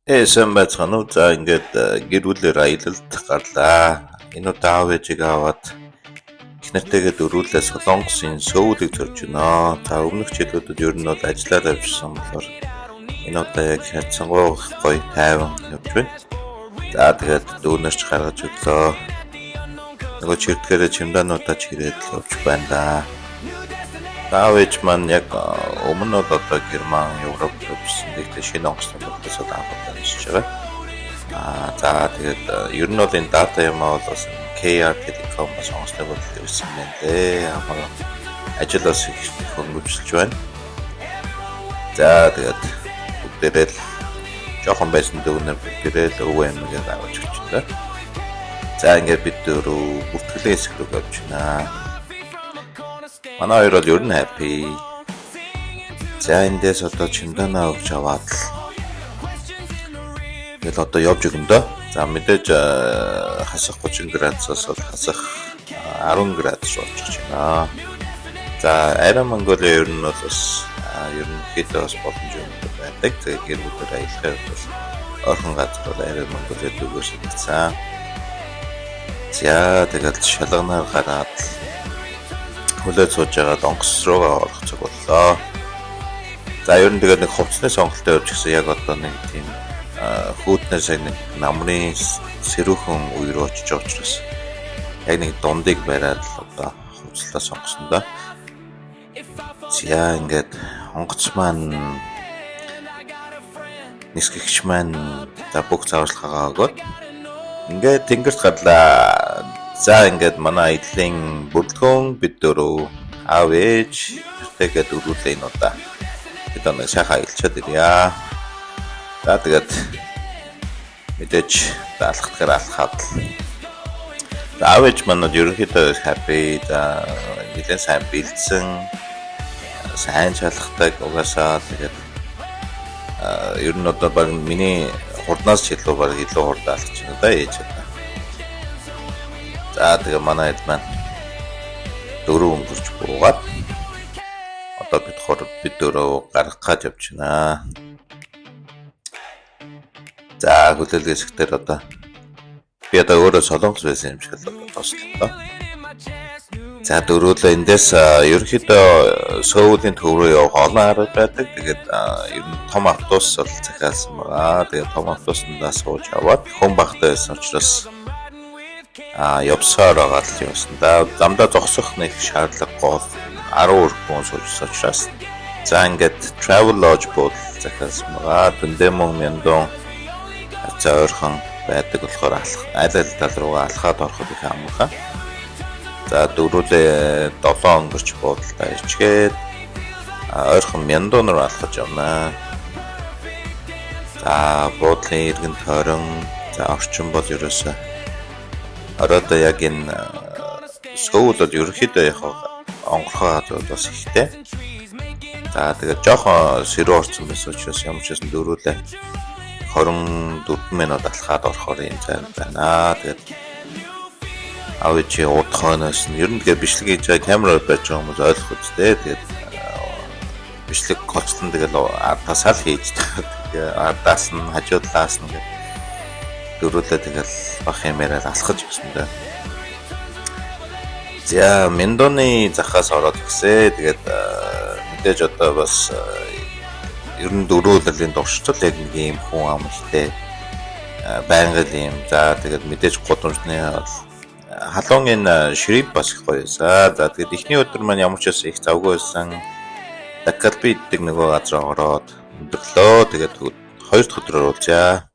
Сайн байцгаана уу. За ингээд гэр бүлээр аялалд гарлаа. Энэ удаа аав ээжийг аваад их нартайгээ дөрвөлээ Солонгосын Сөүлийг зорж байна. За өмнөх жилүүдэд ер нь бол ажиллаад авчихсан болохоор энэ удаа яг хайцсангуй гоё тайван явж байна. За тэгээд дүүнерч гаргаж өглөө. Нөгөө чиртгэрээ чемодануудаа чирээд л явж байна да. Аав ээж маань яг өмнө нь одоо Герман, Европ явсан. Тэгэхээр шинэ онгоцны процессыг анхудаа хийж байгаа. За тэгээд ер нь бол энэ дата юм аа бол бас KR Telecom бас онгоцны бодлого явсан байна лээ. Ажил бас их хөнгөвчлж байна. За тэгээд бүгдээрээ л жоохон байсан дүүнэр бүгдээрээ л өвөө эмгээд авч өчтөө. За ингээд бид дөрөв бүртгэлийн хэсэг рүү явж байна. Манай хоёр бол ер нь happy. За эндээс одоо чемоданаа өгч аваад л тэгэл одоо явж өгөндөө. За мэдээж хасах 30 градусаас бол хасах 10 градус болчих байна. За арай Монголын ер нь бол бас ерөнхийдөө бас боломж юм байдаг. Тэгээ гэр бүлээр аялахад бол ойрхон газар бол арай Монголын дөгөөс ирсэн. За тэгэл шалганаар гараад хөлөө сууж байгаа онгоц руугаа орох цаг боллоо. За ер нь тэгээд нэг хувцсны сонголтоо явж гисэн яг одоо нэг тийм хүүтнээс нэг намрын сэрүүхэн үе рүү очиж байгаа учраас яг нэг дундыг бариад л одоо хувцлаа сонгосон да. За ингээд онгоц маань нисгэгч маань за бүх зааварчилгаагаа өгөөд ингээд тэнгэрт гарлаа. За ингээд манай эдлийн бүрэлдэхүүн бид дөрөв аав ээж тэртэйгээ дөрвөлээ энэ удаа бид нэг сайхан аялчаад ирья. За тэгээд мэдээж алхахаар алхаад аав ээж манад ерөнхийдөө happy да нэлээд сайн бэлдсэн сайн шалхдаг угаасаа тэгээд ер нь одоо баг миний хурднаас ч илүү баг илүү хурдан алхаж байна да ээж. За тэгээ манай хэд маань дөрөв өнгөрч буугаад одоо бид дөрөв гаргах гэж явж байна. За хөдөлгөөний хэсгээр одоо би одоо өөрөө Солонгос байсан юм шиг л одоо тослоо. За дөрөвлөө эндээс ерөнхийдөө Сөүлийн төв рүү явах олон арга байдаг. Тэгээд ер нь том автобус бол захиалсан байгаа. Тэгээд том автобуснаас сууж аваад хүн багтаа байсан учраас явсаар байгаа л юмсан да. Замдаа зогсох нэг шаардлагагүй 10 өргөн сууж учраас за ингээд travel lodge бод захиалсан байгаа. Дүндээ мөн мянган за ойрхон байдаг болохоор аль тал руугаа алхаад ороход их амархан. За дөрвөлээ 7 өнгөрч буудалтай ирчгээд ойрхон мянган руу алхаж явна. За буудлын иргэн тойрон за орчин бол ерөөсөө оройдоо яг энэ Сөүл бол ерөнхийдөө яг онгорхоо газар бас ихтэй. За тэгээд жоохон сэрүү орсон байсан учраас ямар ч байсан дөрвөлээ 24 минут алхаад орохоор юм цаана байна. Тэгээд аав чи удахоноос нь ер нь тэгээд бичлэг хийж байгаа камераар байж байгаа хүмүүс ойлгох үстэй. Тэгээд бичлэг коцлон тэгээд ардасаал хийж тэгээд ардаас нь хажуудлаас нь дөрвөлээ тэгэл бах юмараар алхаж гисэн дээ. За Мендоны захаас ороод гисээ. Тэгээд мэдээж одоо бас ер нь дөрвөллийн дуршил яг нэг юм хүн ам ихтэй байнгын юм. За тэгээд мэдээж гудамжны халуун шримп бас их гоё байсан. За тэгээд эхний өдөр маань ямар ч байсан их завгүй байсан. Дакалби гэдэг нөгөө газар ороод өндөрлөө. Тэгээд хоёр дахь өдрөөр уулзаа.